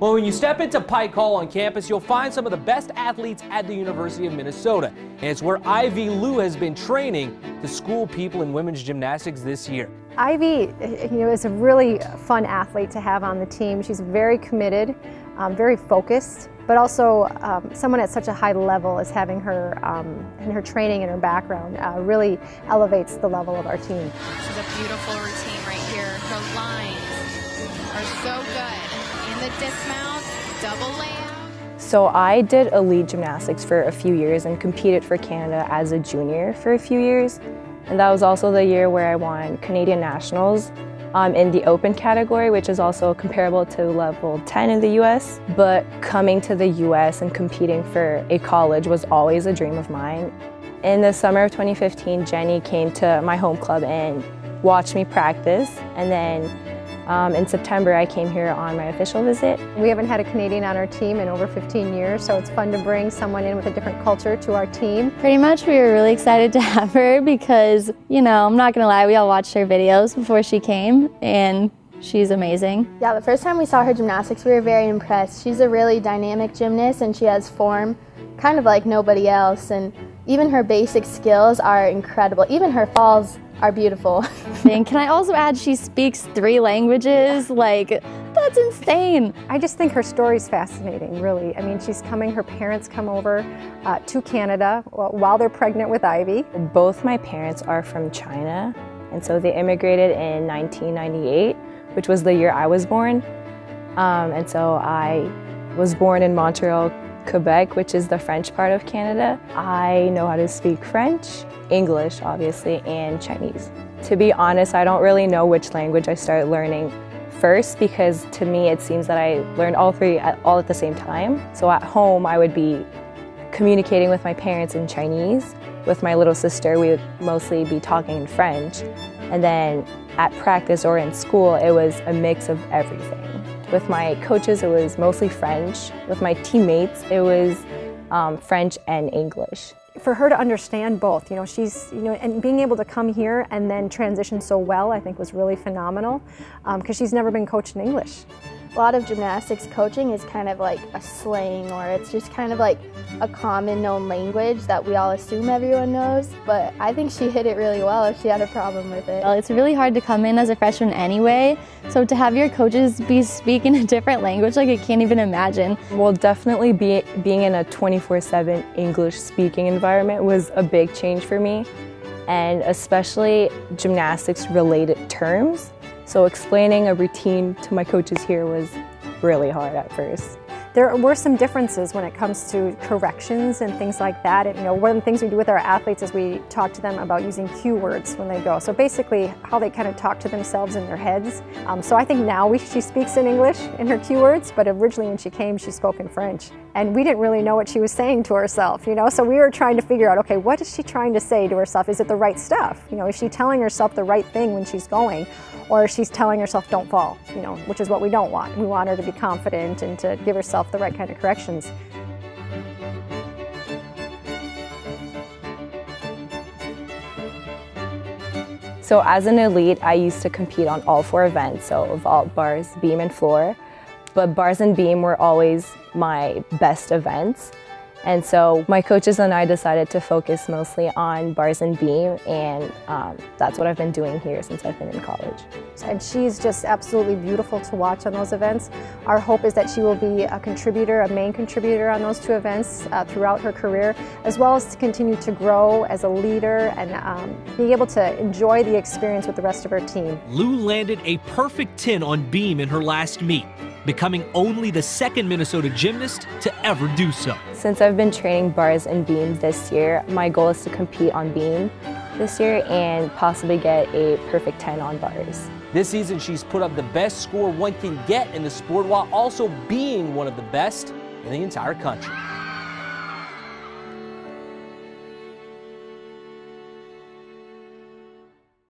Well, when you step into Pike Hall on campus, you'll find some of the best athletes at the University of Minnesota. And it's where Ivy Lou has been training to school people in women's gymnastics this year. Ivy, is a really fun athlete to have on the team. She's very committed, very focused, but also someone at such a high level as having her in her training and her background really elevates the level of our team. This is a beautiful routine right here. Her lines are so good. And the dismount, double layout. So I did elite gymnastics for a few years and competed for Canada as a junior for a few years. And that was also the year where I won Canadian Nationals in the open category, which is also comparable to level 10 in the US. But coming to the US and competing for a college was always a dream of mine. In the summer of 2015, Jenny came to my home club and watched me practice. And then in September, I came here on my official visit. We haven't had a Canadian on our team in over 15 years, so it's fun to bring someone in with a different culture to our team. Pretty much we were really excited to have her because, I'm not gonna lie, we all watched her videos before she came and she's amazing. Yeah, the first time we saw her gymnastics, we were very impressed. She's a really dynamic gymnast and she has form kind of like nobody else, and even her basic skills are incredible. Even her falls are beautiful. And can I also add, she speaks 3 languages? That's insane. I just think her story's fascinating, really. I mean, her parents come over to Canada while they're pregnant with Ivy. Both my parents are from China, and so they immigrated in 1998, which was the year I was born. And so I was born in Montreal, Quebec, which is the French part of Canada. I know how to speak French, English, obviously, and Chinese. To be honest, I don't really know which language I started learning first, because to me it seems that I learned all 3 all at the same time. So at home I would be communicating with my parents in Chinese. With my little sister we would mostly be talking in French. And then at practice or in school it was a mix of everything. With my coaches it was mostly French. With my teammates it was French and English. For her to understand both, and being able to come here and then transition so well, I think was really phenomenal, because she's never been coached in English. A lot of gymnastics coaching is kind of like a slang, or it's just kind of like a common known language that we all assume everyone knows, but I think she hit it really well if she had a problem with it. Well, it's really hard to come in as a freshman anyway, so to have your coaches be speaking a different language, I can't even imagine. Well, definitely being in a 24/7 English speaking environment was a big change for me, and especially gymnastics related terms. So explaining a routine to my coaches here was really hard at first. There were some differences when it comes to corrections and things like that. And, one of the things we do with our athletes is we talk to them about using cue words when they go. So basically how they kind of talk to themselves in their heads. So I think now she speaks in English in her cue words, but originally when she came she spoke in French. And we didn't really know what she was saying to herself, so we were trying to figure out, okay, what is she trying to say to herself? Is it the right stuff? Is she telling herself the right thing when she's going? Or she's telling herself don't fall, which is what we don't want. We want her to be confident and to give herself the right kind of corrections. So as an elite, I used to compete on all 4 events, so vault, bars, beam, and floor. But bars and beam were always my best events. And so my coaches and I decided to focus mostly on bars and beam, and that's what I've been doing here since I've been in college. And she's just absolutely beautiful to watch on those events. Our hope is that she will be a main contributor on those 2 events throughout her career, as well as to continue to grow as a leader and being able to enjoy the experience with the rest of her team. Lou landed a perfect 10 on beam in her last meet, becoming only the 2nd Minnesota gymnast to ever do so. Since I've been training bars and beam this year, my goal is to compete on beam this year and possibly get a perfect 10 on bars. This season she's put up the best score one can get in the sport while also being one of the best in the entire country.